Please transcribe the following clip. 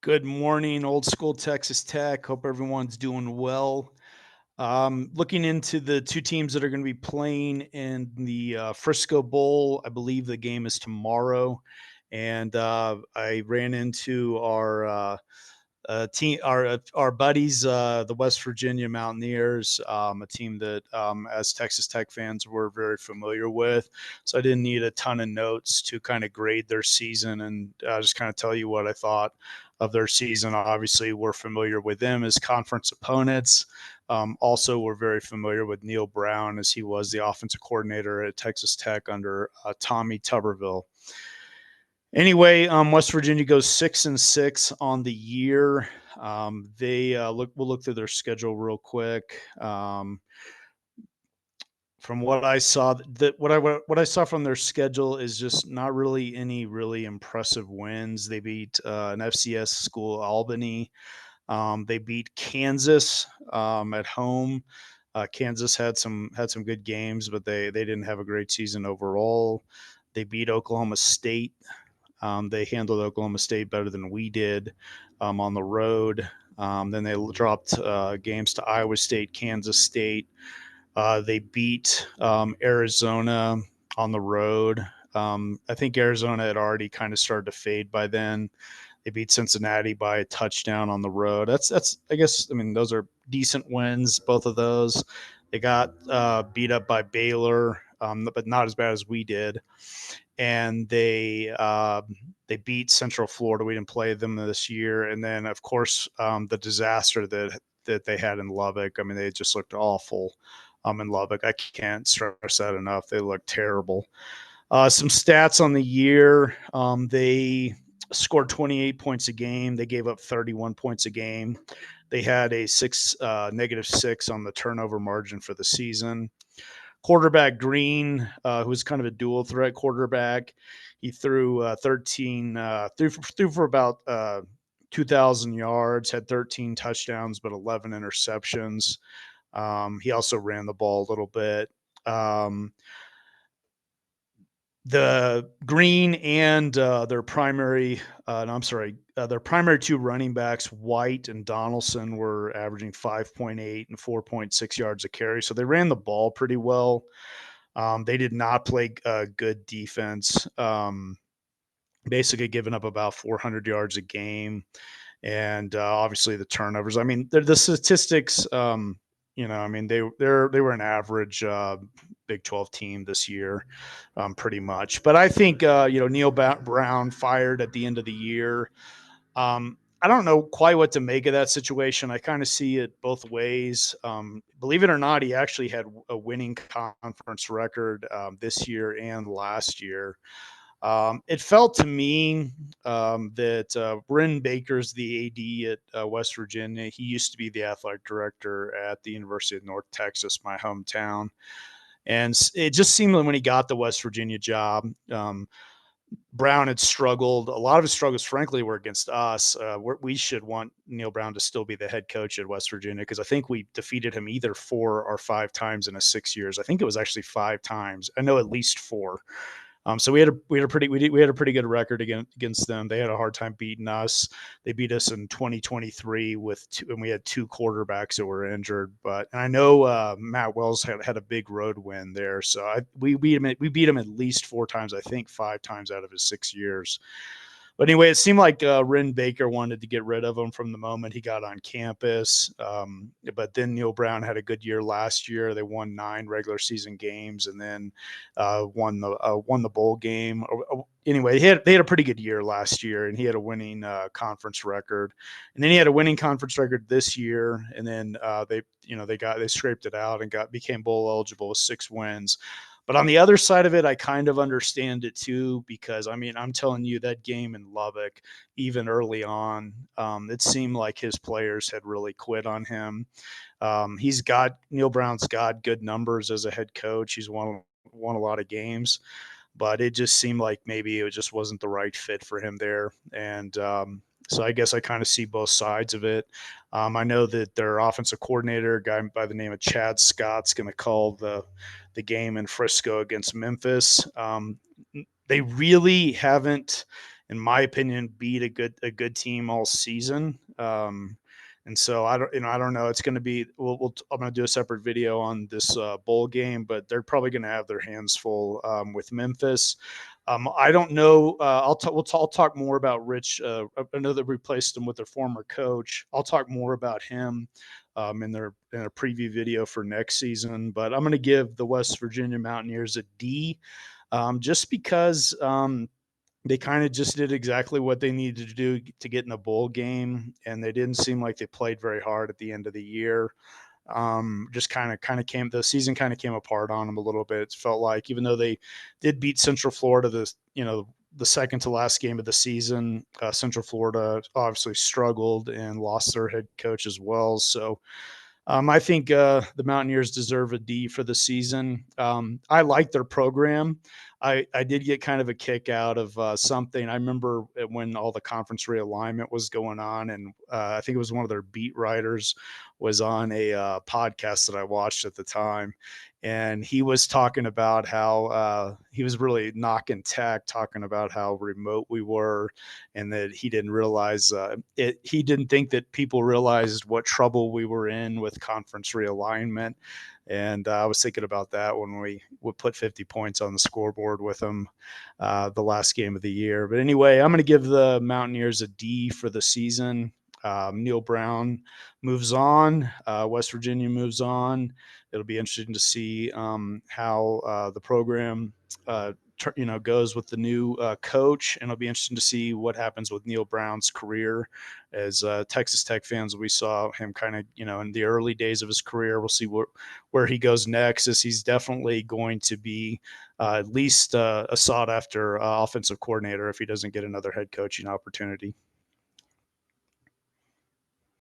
Good morning, old school Texas Tech. Hope everyone's doing well. Looking into the two teams that are going to be playing in the Frisco Bowl, I believe the game is tomorrow. And I ran into our buddies, the West Virginia Mountaineers, a team that, as Texas Tech fans, we're very familiar with. So I didn't need a ton of notes to kind of grade their season and just kind of tell you what I thought of their season. Obviously, we're familiar with them as conference opponents. Also, we're very familiar with Neal Brown as he was the offensive coordinator at Texas Tech under Tommy Tuberville. Anyway, West Virginia goes 6-6 on the year. We'll look through their schedule real quick. From what I saw, what I saw from their schedule is just not really any really impressive wins. They beat an FCS school, Albany. They beat Kansas at home. Kansas had some good games, but they didn't have a great season overall. They beat Oklahoma State. They handled Oklahoma State better than we did on the road. Then they dropped games to Iowa State, Kansas State. They beat Arizona on the road. I think Arizona had already kind of started to fade by then. They beat Cincinnati by a touchdown on the road. That's I guess I mean those are decent wins, both of those. They got beat up by Baylor, but not as bad as we did. And they beat Central Florida. We didn't play them this year. And then of course the disaster that they had in Lubbock. I mean, they just looked awful in Lubbock. I can't stress that enough. They looked terrible. Some stats on the year. They scored 28 points a game. They gave up 31 points a game. They had a -6 on the turnover margin for the season. Quarterback Green, who was kind of a dual threat quarterback, he threw 13, threw for about 2,000 yards, had 13 touchdowns, but 11 interceptions. He also ran the ball a little bit. The Green and their primary, their primary two running backs, White and Donaldson, were averaging 5.8 and 4.6 yards a carry. So they ran the ball pretty well. They did not play good defense, basically giving up about 400 yards a game. And obviously the turnovers. I mean, the statistics, I mean, they were an average Big 12 team this year, pretty much. But I think Neal Brown fired at the end of the year. I don't know quite what to make of that situation. I kind of see it both ways. Believe it or not, he actually had a winning conference record this year and last year. It felt to me that Bryn Baker's the AD at West Virginia. He used to be the athletic director at the University of North Texas, my hometown. And it just seemed like when he got the West Virginia job, Brown had struggled. A lot of his struggles, frankly, were against us. We should want Neal Brown to still be the head coach at West Virginia because I think we defeated him either 4 or 5 times in his 6 years. I think it was actually 5 times. I know at least 4. So we had a pretty good record against them. They had a hard time beating us. They beat us in 2023 and we had 2 quarterbacks that were injured. But I know Matt Wells had a big road win there. So we beat him at least 4 times. I think 5 times out of his 6 years. But anyway, it seemed like Ren Baker wanted to get rid of him from the moment he got on campus. But then Neal Brown had a good year last year. They won 9 regular season games and then won the bowl game. Anyway, they had a pretty good year last year, and he had a winning conference record. And then he had a winning conference record this year, and then they scraped it out and became bowl eligible with 6 wins. But on the other side of it, I kind of understand it too, because I mean, I'm telling you that game in Lubbock, even early on, it seemed like his players had really quit on him. Neal Brown's got good numbers as a head coach. He's won a lot of games, but it just seemed like maybe it just wasn't the right fit for him there. And so I guess I kind of see both sides of it. I know that their offensive coordinator, a guy by the name of Chad Scott's going to call the game in Frisco against Memphis. They really haven't, in my opinion, beat a good team all season. And so I don't know. It's going to be. I'm going to do a separate video on this bowl game, but they're probably going to have their hands full with Memphis. I don't know. I'll talk more about Rich. I know they replaced him with their former coach. I'll talk more about him in a preview video for next season. But I'm going to give the West Virginia Mountaineers a D, just because they kind of just did exactly what they needed to do to get in a bowl game, and they didn't seem like they played very hard at the end of the year. Just kind of came the season kind of came apart on them a little bit. It felt like, even though they did beat Central Florida, the second to last game of the season, Central Florida obviously struggled and lost their head coach as well. So I think the Mountaineers deserve a D for the season. I like their program. I did get kind of a kick out of something. I remember when all the conference realignment was going on, and I think it was one of their beat writers was on a podcast that I watched at the time, and he was talking about how he was really knocking Tech, talking about how remote we were, and that he didn't realize he didn't think that people realized what trouble we were in with conference realignment. And I was thinking about that when we would put 50 points on the scoreboard with them the last game of the year. But anyway, I'm going to give the Mountaineers a D for the season. Neal Brown moves on. West Virginia moves on. It'll be interesting to see how the program goes with the new coach, and it'll be interesting to see what happens with Neal Brown's career. As Texas Tech fans, we saw him kind of in the early days of his career. We'll see where he goes next, as he's definitely going to be at least a sought after offensive coordinator if he doesn't get another head coaching opportunity.